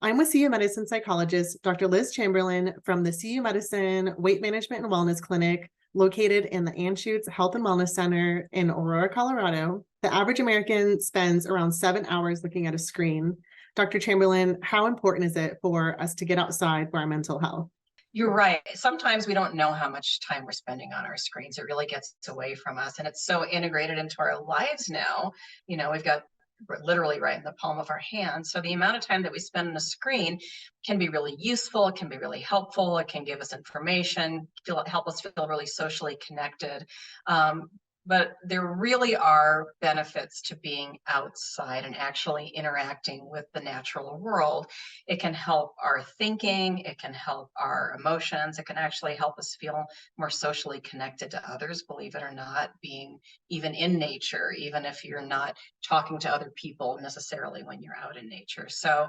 I'm with CU Medicine psychologist Dr. Liz Chamberlain from the CU Medicine Weight Management and Wellness Clinic located in the Anschutz Health and Wellness Center in Aurora, Colorado. The average American spends around 7 hours looking at a screen. Dr. Chamberlain, how important is it for us to get outside for our mental health? You're right. Sometimes we don't know how much time we're spending on our screens. It really gets away from us, and it's so integrated into our lives now. We've got literally right in the palm of our hand. So the amount of time that we spend on a screen can be really useful. It can be really helpful. It can give us information, help us feel really socially connected. But there really are benefits to being outside and actually interacting with the natural world. It can help our thinking, it can help our emotions, it can actually help us feel more socially connected to others, believe it or not, being even in nature, even if you're not talking to other people necessarily when you're out in nature. So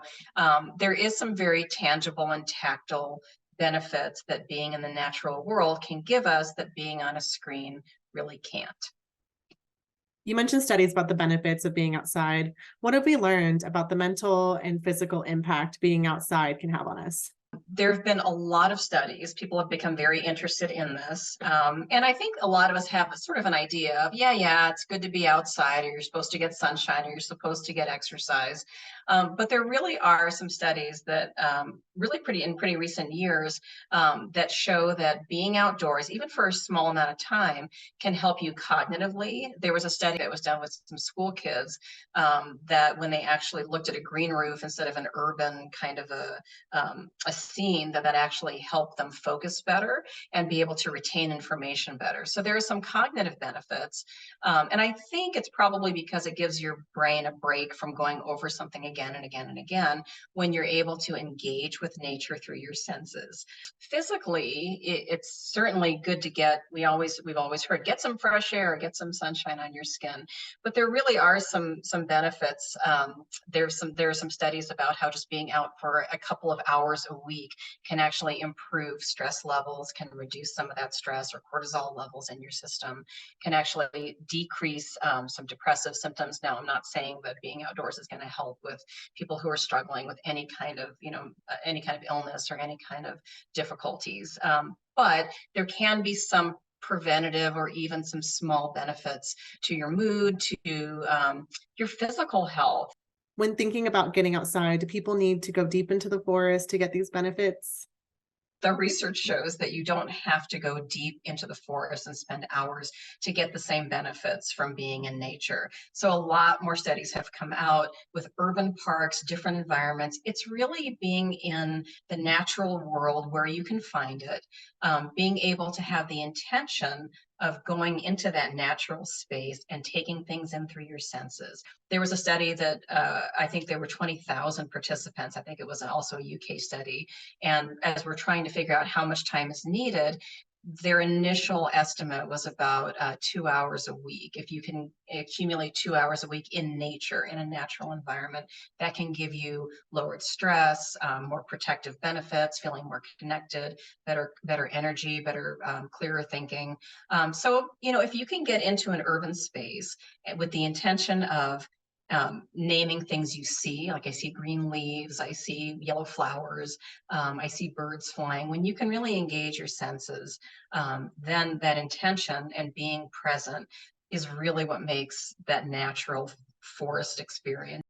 there is some very tangible and tactile benefits that being in the natural world can give us that being on a screen really can't. You mentioned studies about the benefits of being outside. What have we learned about the mental and physical impact being outside can have on us? There have been a lot of studies. People have become very interested in this. And I think a lot of us have sort of an idea of, yeah, it's good to be outside, or you're supposed to get sunshine, or you're supposed to get exercise. But there really are some studies that really in pretty recent years that show that being outdoors, even for a small amount of time, can help you cognitively. There was a study that was done with some school kids that when they actually looked at a green roof instead of an urban kind of a scene, that actually helped them focus better and be able to retain information better. So there are some cognitive benefits. And I think it's probably because it gives your brain a break from going over something again and again and again when you're able to engage with nature through your senses. Physically, it's certainly good to we've always heard, get some fresh air, get some sunshine on your skin. But there really are some benefits. There are some studies about how just being out for a couple of hours a week can actually improve stress levels, can reduce some of that stress or cortisol levels in your system, can actually decrease some depressive symptoms. Now, I'm not saying that being outdoors is going to help with people who are struggling with any kind of illness or any kind of difficulties. But there can be some preventative or even some small benefits to your mood, to your physical health. When thinking about getting outside, do people need to go deep into the forest to get these benefits? The research shows that you don't have to go deep into the forest and spend hours to get the same benefits from being in nature. So a lot more studies have come out with urban parks, different environments. It's really being in the natural world where you can find it, being able to have the intention of going into that natural space and taking things in through your senses. There was a study that I think there were 20,000 participants. I think it was also a UK study. And as we're trying to figure out how much time is needed, their initial estimate was about 2 hours a week. If you can accumulate 2 hours a week in nature, in a natural environment, that can give you lowered stress, more protective benefits, feeling more connected, better energy, better clearer thinking. So, if you can get into an urban space with the intention of naming things you see, like I see green leaves, I see yellow flowers, I see birds flying. When you can really engage your senses, then that intention and being present is really what makes that natural forest experience.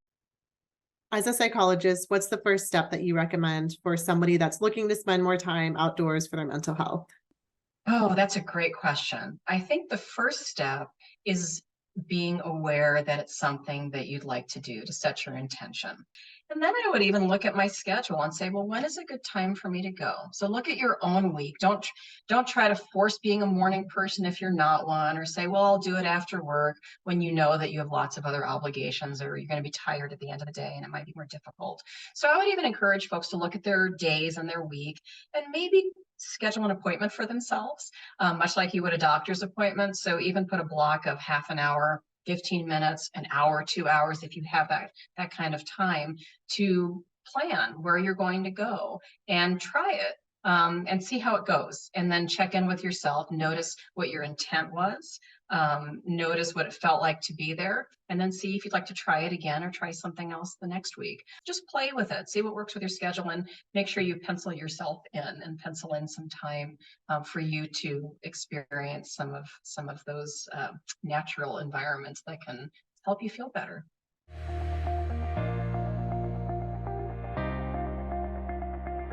As a psychologist, what's the first step that you recommend for somebody that's looking to spend more time outdoors for their mental health? Oh, that's a great question. I think the first step is being aware that it's something that you'd like to do, to set your intention. And then I would even look at my schedule and say, well, when is a good time for me to go? So look at your own week. Don't try to force being a morning person if you're not one, or say, well, I'll do it after work, when you know that you have lots of other obligations, or you're going to be tired at the end of the day and it might be more difficult. So I would even encourage folks to look at their days and their week and maybe schedule an appointment for themselves, much like you would a doctor's appointment. So even put a block of half an hour, 15 minutes, an hour, 2 hours, if you have that kind of time to plan where you're going to go and try it. And see how it goes, and then check in with yourself, notice what your intent was, notice what it felt like to be there, and then see if you'd like to try it again or try something else the next week. Just play with it, see what works with your schedule, and make sure you pencil yourself in and pencil in some time for you to experience some of those natural environments that can help you feel better.